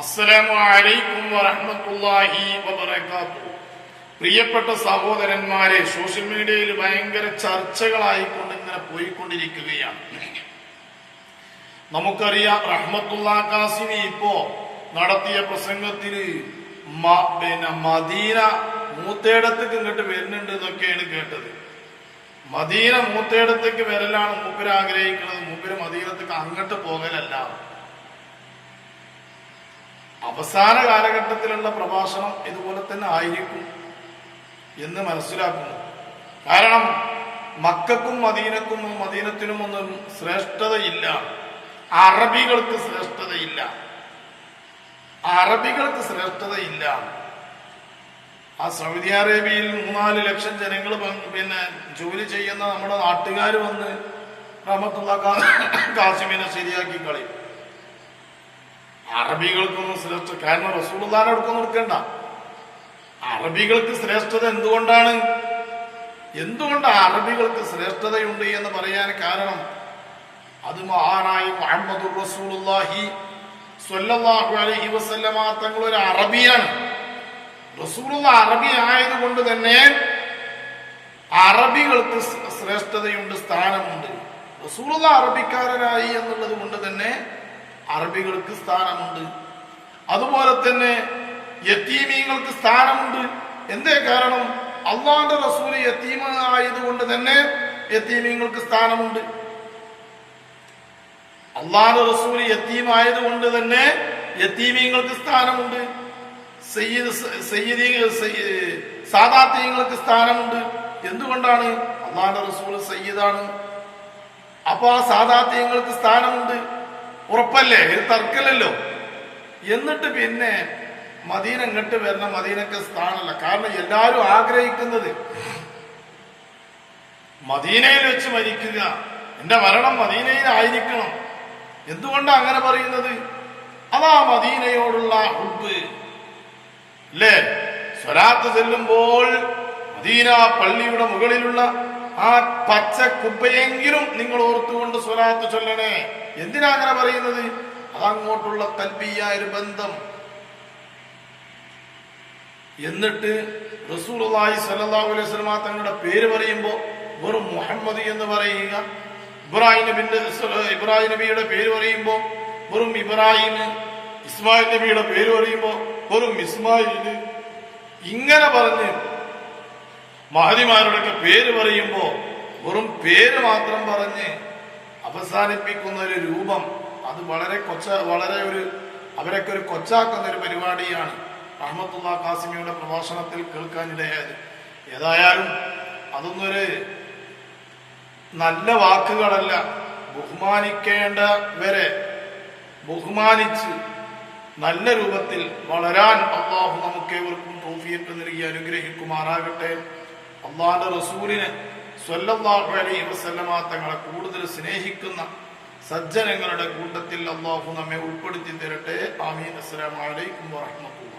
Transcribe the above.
അസ്സലാമു അലൈക്കും വറഹ്മത്തുള്ളാഹി വബറകാതുഹു. പ്രിയപ്പെട്ട സഹോദരന്മാരെ, സോഷ്യൽ മീഡിയയിൽ ഭയങ്കര ചർച്ചകളായിക്കൊണ്ട് ഇങ്ങനെ പോയിക്കൊണ്ടിരിക്കുകയാണ്. നമുക്കറിയാം, റഹ്മത്തുള്ളാ കാസിമി ഇപ്പോ നടത്തിയ പ്രസംഗത്തിന് മദീന മൂത്തേടത്തേക്ക് ഇങ്ങോട്ട് വരുന്നുണ്ട് എന്നൊക്കെയാണ് കേട്ടത്. മദീന മൂത്തേടത്തേക്ക് വരലാണ് മൂപ്പര് ആഗ്രഹിക്കുന്നത്. മൂപ്പര് മദീനത്തേക്ക് അങ്ങോട്ട് പോകലല്ല. അവസാന കാലഘട്ടത്തിലുള്ള പ്രഭാഷണം ഇതുപോലെ തന്നെ ആയിരിക്കും എന്ന് മനസ്സിലാക്കുന്നു. കാരണം മക്കൾക്കും മദീനത്തിനുമൊന്നും ശ്രേഷ്ഠതയില്ല. അറബികൾക്ക് ശ്രേഷ്ഠതയില്ല. ആ സൗദി അറേബ്യയിൽ 3-4 ലക്ഷം ജനങ്ങൾ ജോലി ചെയ്യുന്ന നമ്മുടെ നാട്ടുകാർ വന്ന് റഹ്മത്തുള്ളാ കാസിമിനെ ശരിയാക്കി കളയും. അറബികൾക്കൊന്നും ശ്രേഷ്ഠ, കാരണം റസൂലുള്ളാഹിനെ അടുക്കൊന്നും എടുക്കണ്ട. അറബികൾക്ക് ശ്രേഷ്ഠത എന്തുകൊണ്ട് അറബികൾക്ക് ശ്രേഷ്ഠതയുണ്ട് എന്ന് പറയാൻ കാരണം, അത് മഹാനായ മുഹമ്മദുർ റസൂലുള്ളാഹി സ്വല്ലല്ലാഹു അലൈഹി വസല്ലമ തങ്ങൾ ഒരു അറബിയാണ്. റസൂലുള്ള അറബി ആയതുകൊണ്ട് തന്നെ അറബികൾക്ക് ശ്രേഷ്ഠതയുണ്ട്, സ്ഥാനമുണ്ട്. റസൂലുള്ള അറബിക്കാരനായി എന്നുള്ളത് കൊണ്ട് തന്നെ അറബികൾക്ക് സ്ഥാനമുണ്ട്. അതുപോലെ തന്നെ യതീമീങ്ങൾക്ക് സ്ഥാനമുണ്ട്. എന്തേ കാരണം? അള്ളാഹുവിന്റെ റസൂൽ യതീമ ആയതുകൊണ്ട് തന്നെ യതീമീങ്ങൾക്ക് സ്ഥാനമുണ്ട്. അള്ളാഹുവിന്റെ റസൂൽ യതീം ആയതുകൊണ്ട് തന്നെ യതീമീങ്ങൾക്ക് സ്ഥാനമുണ്ട്. സാദാത്യങ്ങൾക്ക് സ്ഥാനമുണ്ട്. എന്തുകൊണ്ടാണ്? അള്ളാഹുവിന്റെ റസൂൽ സയ്യിദാണ്. അപ്പൊ ആ സാദാത്യങ്ങൾക്ക് സ്ഥാനമുണ്ട്. ഉറപ്പല്ലേ? ഇത് തർക്കമല്ലല്ലോ. എന്നിട്ട് പിന്നെ മദീന ഇങ്ങോട്ട് വരണം, മദീനക്ക് സ്ഥാനമല്ല. കാരണം എല്ലാവരും ആഗ്രഹിക്കുന്നത് മദീനയിൽ വെച്ച് മരിക്കുക, എന്റെ മരണം മദീനയിലായിരിക്കണം. എന്തുകൊണ്ടാണ് അങ്ങനെ പറയുന്നത്? അതാ മദീനയോടുള്ള ഹുബ്ബ് അല്ലേ? സ്വലാത്ത് ചെല്ലുമ്പോൾ മദീന പള്ളിയുടെ മുകളിലുള്ള ആ പച്ച കുബ്ബയെങ്കിലും നിങ്ങൾ ഓർത്തുകൊണ്ട് സ്വലാത്ത് ചൊല്ലണേ. എന്തിനാ അങ്ങനെ പറയുന്നത്? അതങ്ങോട്ടുള്ള തൽബിയായ ഒരു ബന്ധം. എന്നിട്ട് റസൂലുള്ളാഹി സ്വല്ലല്ലാഹു അലൈഹി വസല്ലം തങ്ങളുടെ പേര് പറയുമ്പോൾ വെറും മുഹമ്മദ് എന്ന് പറയുക, ഇബ്രാഹിം നബിയുടെ പേര് പറയുമ്പോൾ വെറും ഇബ്രാഹിം, ഇസ്മായിൽ നബിയുടെ പേര് പറയുമ്പോൾ വെറും ഇസ്മായിൽ, ഇങ്ങനെ പറഞ്ഞ് മഹദിമാരുടെയൊക്കെ പേര് പറയുമ്പോൾ വെറും പേര് മാത്രം പറഞ്ഞ് അവസാനിപ്പിക്കുന്ന ഒരു രൂപം, അത് അവരൊക്കെ ഒരു കൊച്ചാക്കുന്ന ഒരു പരിപാടിയാണ് റഹ്മത്തുള്ളാ കാസിമിയുടെ പ്രഭാഷണത്തിൽ കേൾക്കാനിടയായത്. ഏതായാലും അതൊന്നൊരു നല്ല വാക്കുകളല്ല. ബഹുമാനിക്കേണ്ടവരെ ബഹുമാനിച്ച് നല്ല രൂപത്തിൽ വളരാൻ അള്ളാഹു നമുക്കേവർക്കും തൗഫീഖ് നൽകി അനുഗ്രഹിക്കുമാറാകട്ടെ. അള്ളാഹുവിന്റെ റസൂലിനെ സ്വല്ലല്ലാഹു അലൈഹി വസല്ലമ തങ്ങളെ കൂടുതൽ സ്നേഹിക്കുന്ന സജ്ജനങ്ങളുടെ കൂട്ടത്തിൽ അള്ളാഹു നമ്മെ ഉൾപ്പെടുത്തി തരട്ടെ. ആമീൻ. അസ്സലാമു അലൈക്കും വറഹ്മത്തുള്ളാഹി.